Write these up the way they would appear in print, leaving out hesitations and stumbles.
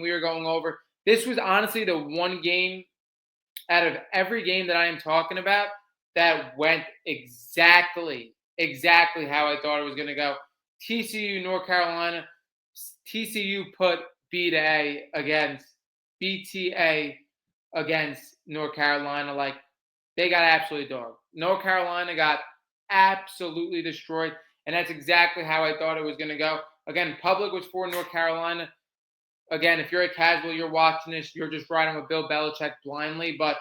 we were going over, this was honestly the one game out of every game that I am talking about that went exactly how I thought it was going to go. TCU, North Carolina. TCU put B to A against BTA against North Carolina. Like, they got absolutely dogged. North Carolina got absolutely destroyed, and that's exactly how I thought it was going to go. Again, public was for North Carolina. Again, if you're a casual, you're watching this, you're just riding with Bill Belichick blindly. But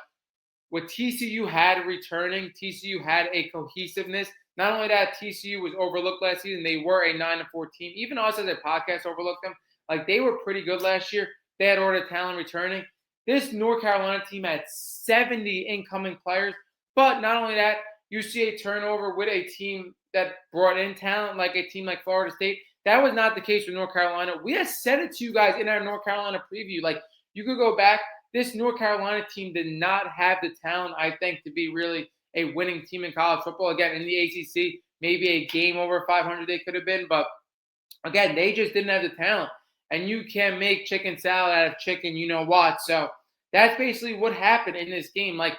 what TCU had returning, TCU had a cohesiveness. Not only that, TCU was overlooked last season. They were a 9-4 team. Even us as a podcast overlooked them. Like, they were pretty good last year. They had all the talent returning. This North Carolina team had 70 incoming players. But not only that, you see a turnover with a team that brought in talent, like a team like Florida State. That was not the case with North Carolina. We had said it to you guys in our North Carolina preview. Like, you could go back. This North Carolina team did not have the talent, I think, to be really a winning team in college football. Again, in the ACC, maybe a game over 500 they could have been. But, again, they just didn't have the talent. And you can't make chicken salad out of chicken, you know what. So that's basically what happened in this game. Like,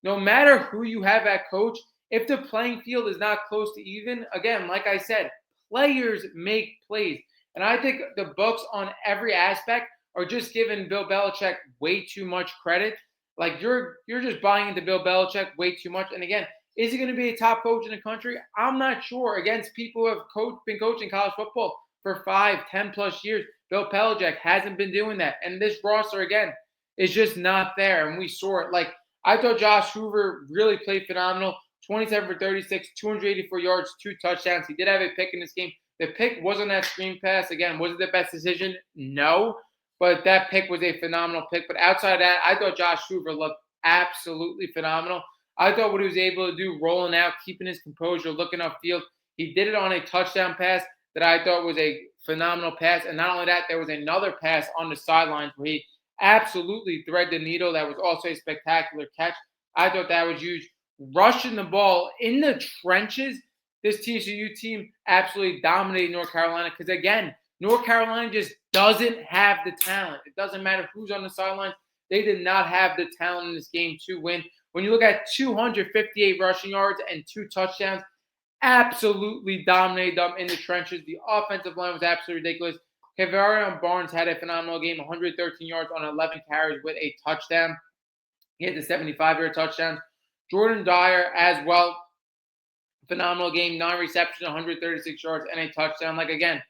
no matter who you have at coach, if the playing field is not close to even, again, like I said, players make plays. And I think the books on every aspect are just giving Bill Belichick way too much credit. Like, you're just buying into Bill Belichick way too much. And again, is he going to be a top coach in the country? I'm not sure. Against people who have been coaching college football for 5, 10 plus years, Bill Belichick hasn't been doing that. And this roster, again, is just not there. And we saw it. Like, I thought Josh Hoover really played phenomenal. 27 for 36, 284 yards, 2 touchdowns. He did have a pick in this game. The pick wasn't that screen pass. Again, was it the best decision? No. But that pick was a phenomenal pick. But outside of that, I thought Josh Hoover looked absolutely phenomenal. I thought what he was able to do, rolling out, keeping his composure, looking upfield. He did it on a touchdown pass that I thought was a phenomenal pass. And not only that, there was another pass on the sidelines where he absolutely threaded the needle. That was also a spectacular catch. I thought that was huge. Rushing the ball in the trenches, this TCU team absolutely dominated North Carolina because, again, North Carolina just doesn't have the talent. It doesn't matter who's on the sidelines. They did not have the talent in this game to win. When you look at 258 rushing yards and 2 touchdowns, absolutely dominated them in the trenches. The offensive line was absolutely ridiculous. Kevarion Barnes had a phenomenal game, 113 yards on 11 carries with a touchdown. He had the 75-yard touchdown. Jordan Dyer as well, phenomenal game, 9 receptions, 136 yards, and a touchdown. Like, again,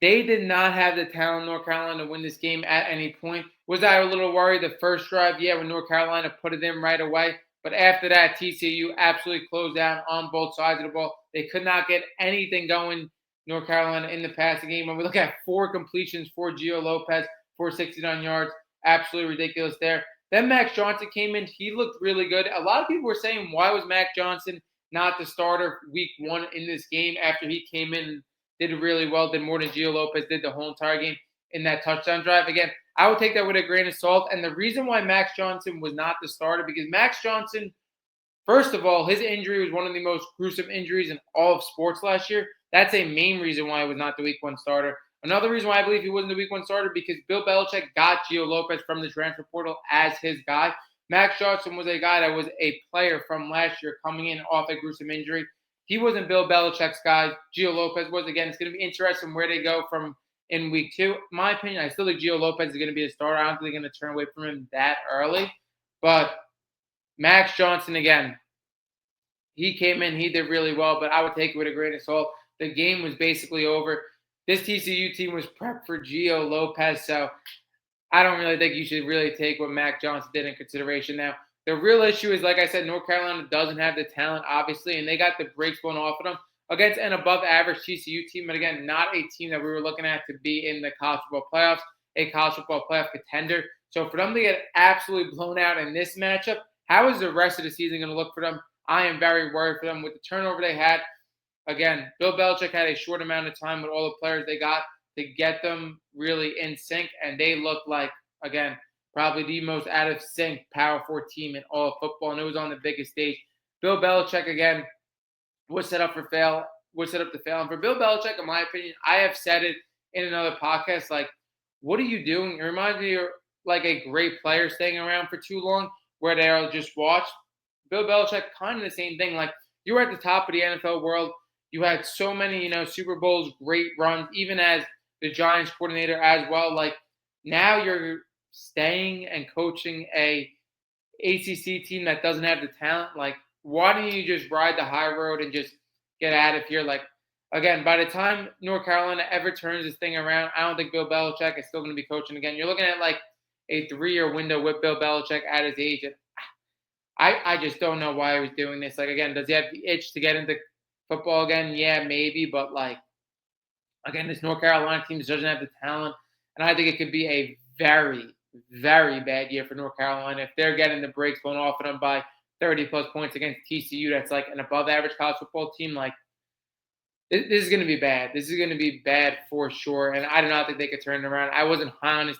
they did not have the talent in North Carolina to win this game at any point. Was I a little worried the first drive? Yeah, when North Carolina put it in right away. But after that, TCU absolutely closed down on both sides of the ball. They could not get anything going, North Carolina, in the passing game. When we look at 4 completions for Gio Lopez, 469 yards, absolutely ridiculous there. Then Max Johnson came in. He looked really good. A lot of people were saying, why was Max Johnson not the starter week 1 in this game after he came in and did really well, did more than Gio Lopez did the whole entire game in that touchdown drive. Again, I would take that with a grain of salt. And the reason why Max Johnson was not the starter, because Max Johnson, first of all, his injury was one of the most gruesome injuries in all of sports last year. That's a main reason why he was not the week 1 starter. Another reason why I believe he wasn't the week 1 starter, because Bill Belichick got Gio Lopez from the transfer portal as his guy. Max Johnson was a guy that was a player from last year coming in off a gruesome injury. He wasn't Bill Belichick's guy. Gio Lopez was. Again, it's going to be interesting where they go from in week 2. In my opinion, I still think Gio Lopez is going to be a starter. I don't think they're going to turn away from him that early. But Max Johnson, again, he came in. He did really well, but I would take it with a grain of salt. The game was basically over. This TCU team was prepped for Gio Lopez, so I don't really think you should really take what Mac Johnson did in consideration now. The real issue is, like I said, North Carolina doesn't have the talent, obviously, and they got the breaks blown off of them against an above-average TCU team. But, again, not a team that we were looking at to be in the college football playoffs, a college football playoff contender. So for them to get absolutely blown out in this matchup, how is the rest of the season going to look for them? I am very worried for them with the turnover they had. Again, Bill Belichick had a short amount of time with all the players they got to get them really in sync, and they looked like, again, probably the most out-of-sync Power 4 team in all of football, and it was on the biggest stage. Bill Belichick, again, was set up to fail. And for Bill Belichick, in my opinion, I have said it in another podcast, like, what are you doing? It reminds me of like a great player staying around for too long where they'll just watch. Bill Belichick, kind of the same thing. Like you were at the top of the NFL world. You had so many, Super Bowls, great runs, even as the Giants coordinator as well. Like now you're staying and coaching a ACC team that doesn't have the talent. Like, why don't you just ride the high road and just get out of here? Like, again, by the time North Carolina ever turns this thing around, I don't think Bill Belichick is still going to be coaching again. You're looking at like a 3-year window with Bill Belichick at his age. And I just don't know why he was doing this. Like, again, does he have the itch to get into football again? Yeah, maybe. But, like, again, this North Carolina team just doesn't have the talent. And I think it could be a very, very bad year for North Carolina if they're getting the breaks blown off of them by 30 plus points against TCU. That's like an above average college football team. Like, this is going to be bad. This is going to be bad for sure. And I do not think they could turn it around. I wasn't high on this